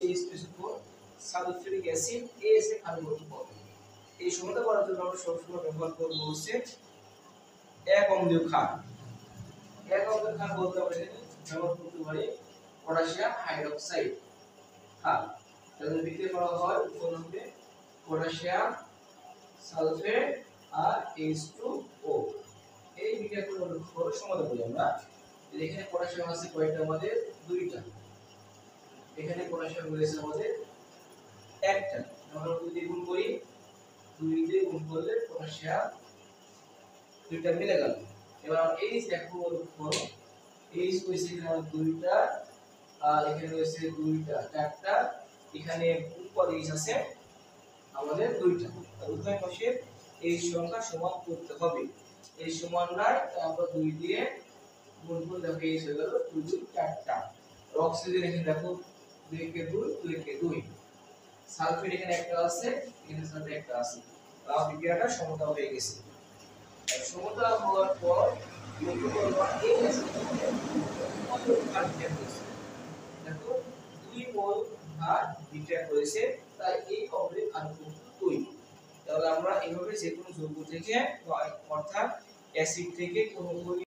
CH2SO4 sulphuric acid ASA ক্ষারীয় পদ। এই সমতা করার জন্য আমরা সবসময় ব্যবহার করব হচ্ছে এক অম্লীয় ক্ষার। এক অম্লীয় ক্ষার বলতে আমরা এখানে ব্যবহার করতে পারি পটাশিয়াম হাইড্রোক্সাইড ক্ষার। তাহলে বিক্রিয়া করা হয় উৎপন্ন হবে পটাশিয়াম সালফেট আর H2O। এই বিক্রিয়া করে আমরা সমাধান করি আমরা। এখানে পটাশিয়াম আছে কয়টা আমাদের দুইটা, এখানে পটাশিয়াম রয়েছে আমাদের একটা। আমরা 2 দিয়ে গুণ করি, 2 দিয়ে গুণ করলে পটাশিয়াম দুইটা মিলে গেল। এবার H দেখো করো, H হইছে এখানে আমাদের দুইটা আর এখানে রয়েছে দুইটা চারটা, এখানে উপর H আছে আমাদের দুইটা। আর উভয় পাশে H সংখ্যা সমান করতে হবে। এই সমান নাই আমরা 2 দিয়ে গুণ করলে দেখো H হয়ে গেল 2 2 চারটা। অক্সিজেন এখানে দেখো 2 কে 2 2 কে 2, সালফেট এখানে একটা আছে, এখানে সালফেট একটা আছে। তাহলে বিক্রিয়াটা সমতা হয়ে গেছে। আর সমতা হওয়ার পর লক্ষ্য করবা এই কত ভাগ বিক্রিয়া করেছে। দেখো 2 মোল ভাগ বিক্রিয়া করেছে, তাই এই অম্লের আণবিক কক্ষপথ 2। তাহলে আমরা এইভাবে যে কোনো যৌগ থেকে অর্থাৎ অ্যাসিড থেকে কোনো